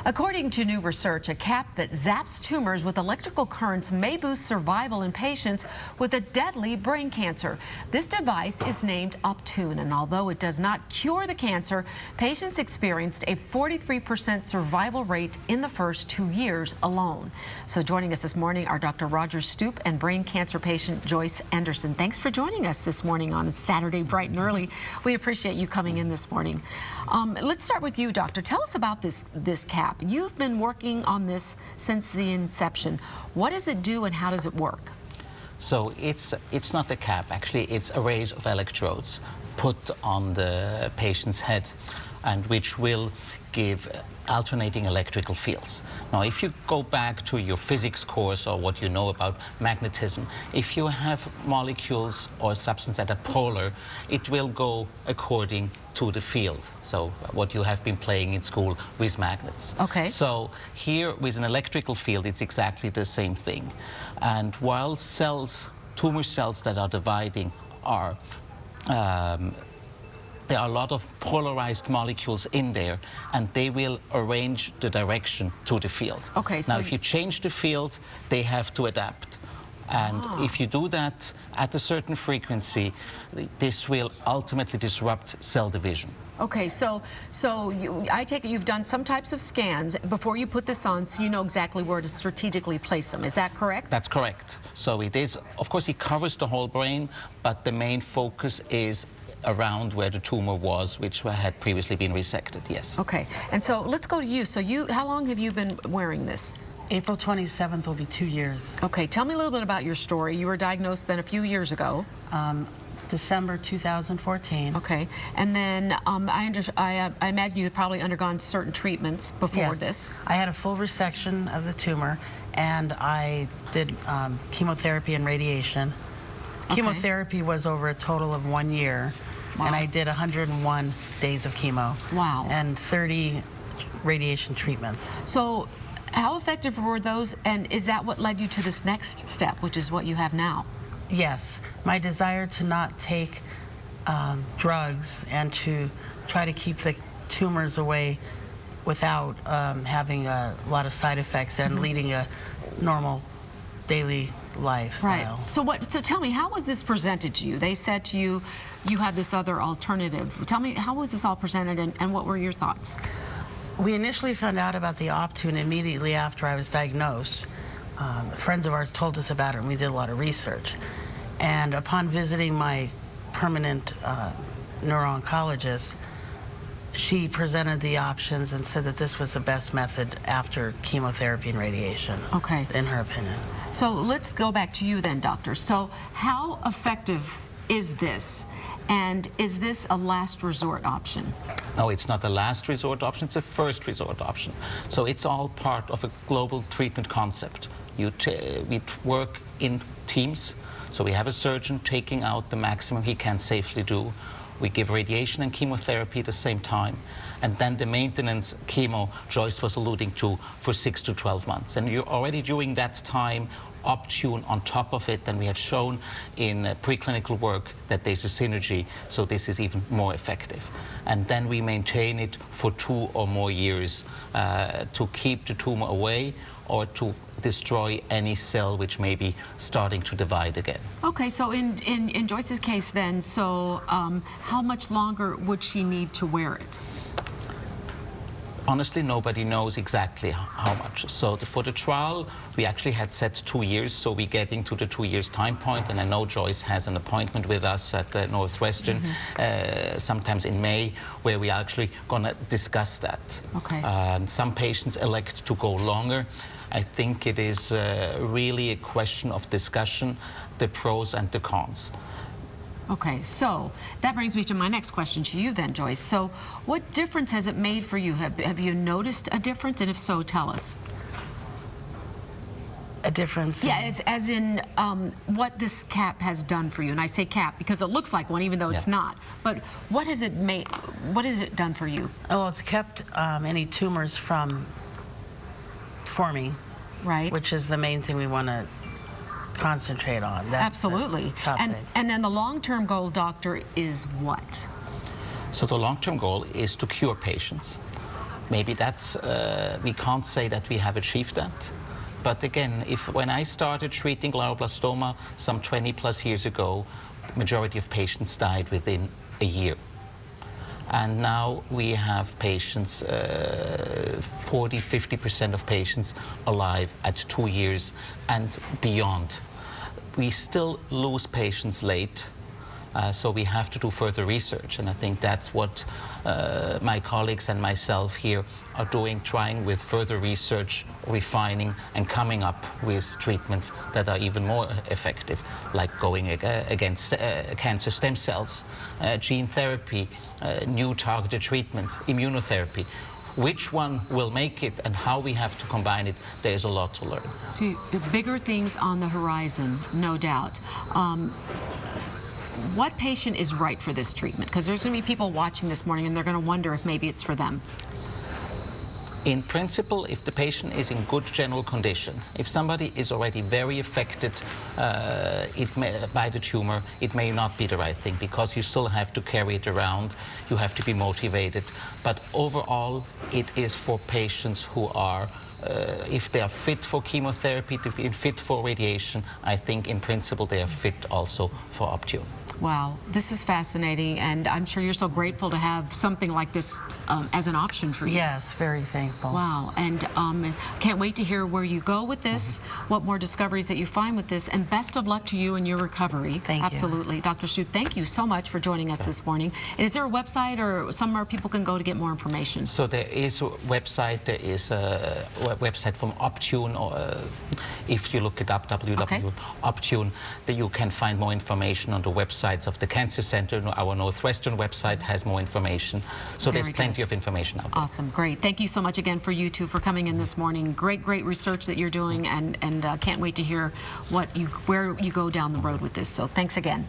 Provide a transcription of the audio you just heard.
According to new research, a cap that zaps tumors with electrical currents may boost survival in patients with a deadly brain cancer. This device is named Optune, and although it does not cure the cancer, patients experienced a 43% survival rate in the first 2 years alone. So joining us this morning are Dr. Roger Stoop and brain cancer patient Joyce Anderson. Thanks for joining us this morning on Saturday bright and early. We appreciate you coming in this morning. Let's start with you, doctor. Tell us about this cap. You've been working on this since the inception. What does it do and how does it work? So it's not a cap, actually it's arrays of electrodes put on the patient's head and which will give alternating electrical fields. Now if you go back to your physics course or what you know about magnetism, if you have molecules or substance that are polar, it will go according to the field. So what you have been playing in school with magnets. Okay. So here with an electrical field it's exactly the same thing. And while cells, tumor cells that are dividing are there are a lot of polarized molecules in there, and they will arrange the direction to the field. Okay, so now, if you change the field, they have to adapt. And if you do that at a certain frequency, this will ultimately disrupt cell division. Okay, so I take it you've done some types of scans before you put this on, so you know exactly where to strategically place them. Is that correct? That's correct. So it is, of course, it covers the whole brain, but the main focus is around where the tumor was, which had previously been resected, yes. Okay, and so let's go to you. So how long have you been wearing this? April 27th will be 2 years. Okay, tell me a little bit about your story. You were diagnosed then a few years ago. December 2014. Okay, and then I imagine you had probably undergone certain treatments before this. I had a full resection of the tumor, and I did chemotherapy and radiation. Okay. Chemotherapy was over a total of 1 year. Wow. And I did 101 days of chemo. Wow. And 30 radiation treatments. So how effective were those, and is that what led you to this next step, which is what you have now? Yes. My desire to not take drugs and to try to keep the tumors away without having a lot of side effects and leading a normal daily lifestyle. Right. So tell me, how was this presented to you? They said to you, you had this other alternative. Tell me, how was this all presented, and what were your thoughts? We initially found out about the Optune immediately after I was diagnosed. Friends of ours told us about it, and we did a lot of research. And upon visiting my permanent neuro-oncologist, she presented the options and said that this was the best method after chemotherapy and radiation, in her opinion. So let's go back to you then, doctor. So how effective is this? And is this a last resort option? No, it's not a last resort option, it's a first resort option. So it's all part of a global treatment concept. We work in teams, so we have a surgeon taking out the maximum he can safely do. We give radiation and chemotherapy at the same time, and then the maintenance chemo Joyce was alluding to for 6 to 12 months. And you're already during that time Optune on top of it, and we have shown in preclinical work that there's a synergy, so this is even more effective. And then we maintain it for 2 or more years to keep the tumor away or to destroy any cell which may be starting to divide again. Okay, so in Joyce's case then, so how much longer would she need to wear it? Honestly, nobody knows exactly how much. So for the trial, we actually had set 2 years, so we're getting to the 2 years time point, and I know Joyce has an appointment with us at the Northwestern sometimes in May, where we are actually going to discuss that. Okay. And some patients elect to go longer. I think it is really a question of discussion, the pros and the cons. Okay, so that brings me to my next question to you then, Joyce. So what difference has it made for you? Have you noticed a difference? And if so, tell us. A difference? Yeah, as in what this cap has done for you. And I say cap because it looks like one, even though it's not. But what has it made? What has it done for you? Oh, it's kept any tumors from forming. Right. Which is the main thing we want to concentrate on. That's absolutely. And then the long-term goal, doctor, is what? So the long-term goal is to cure patients. maybe that's, we can't say that we have achieved that. But again, when I started treating glioblastoma some 20 plus years ago, majority of patients died within a year. And now we have patients, 40–50% of patients alive at 2 years and beyond. We still lose patients late, so we have to do further research, and I think that's what my colleagues and myself here are doing, trying with further research, refining, and coming up with treatments that are even more effective, like going against cancer stem cells, gene therapy, new targeted treatments, immunotherapy. Which one will make it and how we have to combine it, there's a lot to learn. So bigger things on the horizon, no doubt. What patient is right for this treatment? Because there's going to be people watching this morning and they're going to wonder if maybe it's for them. In principle, if the patient is in good general condition, if somebody is already very affected by the tumor, it may not be the right thing, because you still have to carry it around, you have to be motivated. But overall, it is for patients who are, if they are fit for chemotherapy, fit for radiation, I think in principle they are fit also for Optune. Wow, this is fascinating, and I'm sure you're so grateful to have something like this as an option for you. Yes, very thankful. Wow, and can't wait to hear where you go with this, what more discoveries that you find with this, and best of luck to you in your recovery. Thank you. Absolutely. Dr. Shute, thank you so much for joining us this morning. And is there a website or somewhere people can go to get more information? So there is a website, website from Optune, or if you look it up, www.optune, that you can find more information on the websites of the Cancer Center. Our Northwestern website has more information. So there's plenty of information out there. Awesome, great. Thank you so much again for you two for coming in this morning. Great research that you're doing, and can't wait to hear where you go down the road with this. So thanks again.